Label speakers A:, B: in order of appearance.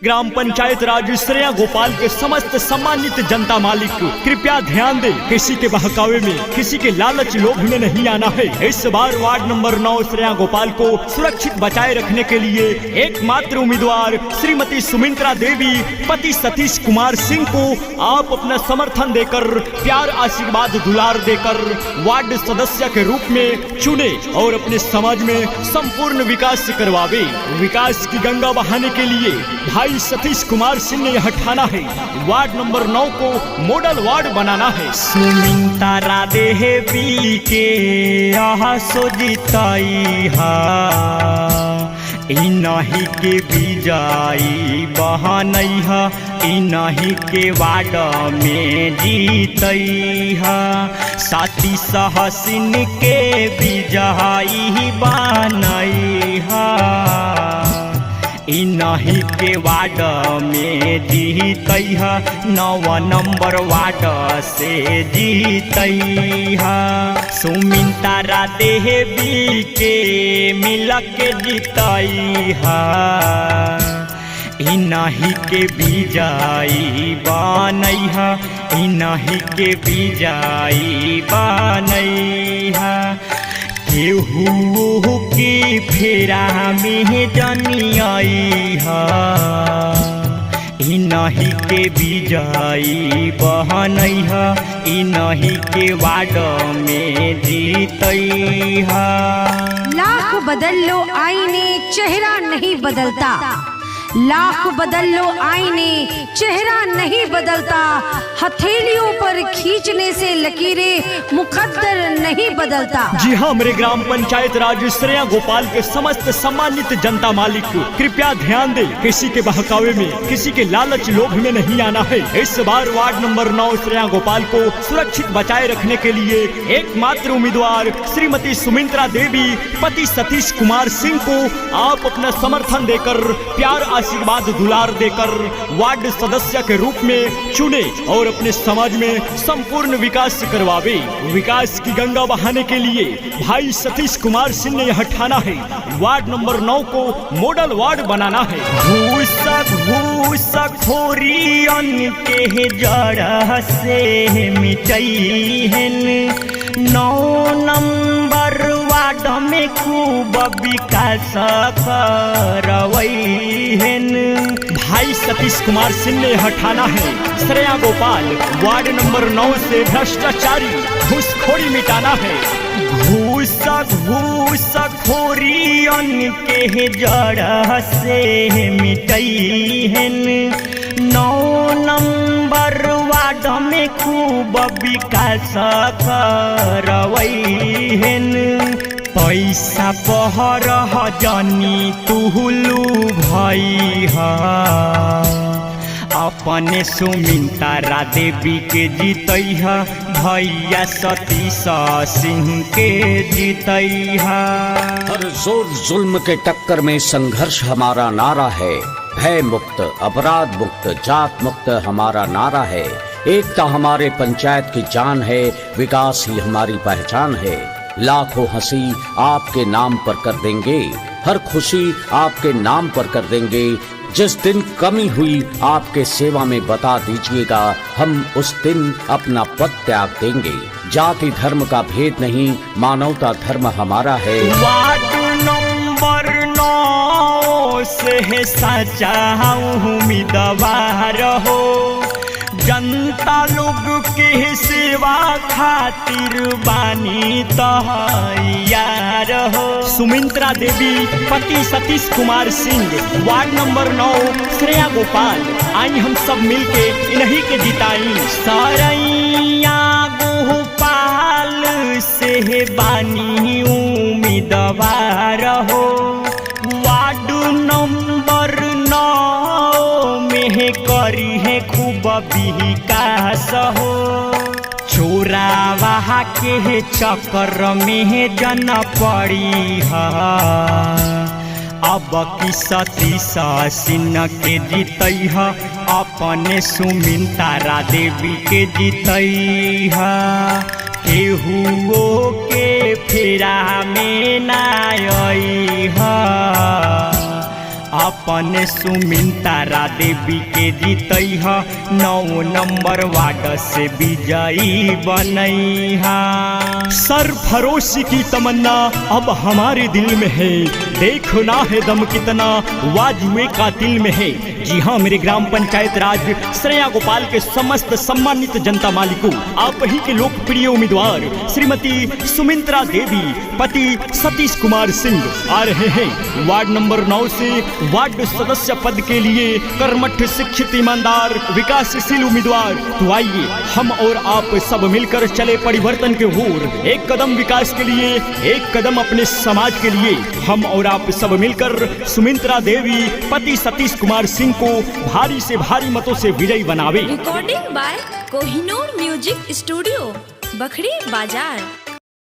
A: Gram panchayat राज श्रेया गोपाल के समस्त सम्मानित जनता मालिक कृपया ध्यान दें, किसी के बहकावे में, किसी के लालच लोभ में नहीं आना है। इस बार वार्ड नंबर 9 श्रेया गोपाल को सुरक्षित बचाए रखने के लिए एकमात्र उम्मीदवार श्रीमती सुमित्रा देवी पति सतीश कुमार सिंह को आप अपना समर्थन देकर, प्यार आशीर्वाद दुलार देकर वार्ड सदस्य के रूप में चुने और अपने समाज में संपूर्ण विकास करवावे। विकास की गंगा बहाने के लिए भाई सतीश कुमार सिंह ने यह ठाना है, वार्ड नंबर 9 को मॉडल वार्ड बनाना है।
B: सुमित्रा देवी के यहाँ सोजिताई इनही के विजयी बहनई इनही के वार्ड में जीतई साथी सहसिन के विजयी बनई इनही के वार्ड में जीतई 9 नंबर वार्ड से जीतई सुमित्रा देवी के मिल के जीतई इनही के विजयी बनई इनही के विजयी बनई केहू की फेरा में जनियाई इनही के विजयी बहनई इनही के वार्ड में जीतई
C: लाख बदल लो आईने चेहरा नहीं बदलता, लाख बदल लो आईने चेहरा नहीं बदलता, हथेलियों पर खींचने से लकीरें मुकद्दर नहीं बदलता।
A: जी हाँ, मेरे ग्राम पंचायत राज श्रेया गोपाल के समस्त सम्मानित जनता मालिक कृपया ध्यान दें, किसी के बहकावे में, किसी के लालच लोभ में नहीं आना है। इस बार वार्ड नंबर 9 श्रेया गोपाल को सुरक्षित बचाए रखने के लिए एकमात्र उम्मीदवार श्रीमती सुमित्रा देवी पति सतीश कुमार सिंह को आप अपना समर्थन देकर, प्यार आशीर्वाद दुलार देकर वार्ड सदस्य के रूप में चुने और अपने समाज में संपूर्ण विकास करवावे। विकास की गंगा बहाने के लिए भाई सतीश कुमार सिंह ने यह ठाना है, वार्ड नंबर 9 को मॉडल वार्ड बनाना है।
B: घूसक खोरियन के जड़ से मिटई 9 नंबर वार्ड में खूब विकास करवई
A: भाई सतीश कुमार सिंह ने यह ठाना है, श्रेया गोपाल वार्ड नंबर 9 से भ्रष्टाचारी घूसखोरी मिटाना है।
B: घूसखोरियन के जड़ से मिटई 9 नंबर वार्ड में खूब विकास करवई पैसा पहर जनी तुहलू भई अपने सुमित्रा देवी के जीतई भैया सतीश सिंह के जीतई
D: हर जोर जुल्म के टक्कर में संघर्ष हमारा नारा है, भय मुक्त अपराध मुक्त जात मुक्त हमारा नारा है। एकता हमारे पंचायत की जान है, विकास ही हमारी पहचान है। लाखों हंसी आपके नाम पर कर देंगे, हर खुशी आपके नाम पर कर देंगे। जिस दिन कमी हुई आपके सेवा में बता दीजिएगा, हम उस दिन अपना पद त्याग देंगे। जाति धर्म का भेद नहीं, मानवता धर्म हमारा है।
B: वार्ड नंबर 9 से सच्चा उम्मीदवार हो, जनता लोग के सेवा खातिर बानी तैयार हो।
A: सुमित्रा देवी पति सतीश कुमार सिंह वार्ड नंबर 9 श्रेया गोपाल, आई हम सब मिलके इन्हीं के जिताई।
B: सरैया गोपाल से बानी उम्मीदवार हो, वार्ड नंबर 9 में करी है खूब विकास हो। चोरावा के चक्कर में जन पड़ी अब की सतीश सिंह के जीतई अपने सुमित्रा देवी के जीतई केहू के फेरा में ना आई अपने सुमिंत्रा देवी के जीतई ह 9 नंबर वार्ड से विजयी बनई हा।
A: सरफरोशी की तमन्ना अब हमारे दिल में है, देखो ना है दम कितना वाजुए का दिल में है। जी हाँ मेरे ग्राम पंचायत राज श्रेया गोपाल के समस्त सम्मानित जनता मालिकों, आप ही के लोकप्रिय उम्मीदवार श्रीमती सुमिंत्रा देवी पति सतीश कुमार सिंह आ रहे हैं वार्ड नंबर 9 से वार्ड सदस्य पद के लिए। कर्मठ, शिक्षित, ईमानदार, विकासशील उम्मीदवार। तो आइए हम और आप सब मिलकर चले परिवर्तन के ओर, एक कदम विकास के लिए, एक कदम अपने समाज के लिए। हम और आप सब मिलकर सुमिंत्रा देवी पति सतीश कुमार सिंह को भारी से भारी मतों से विजयी बनावे।
E: Recording by Kohinoor music studio, Bakhri बाजार।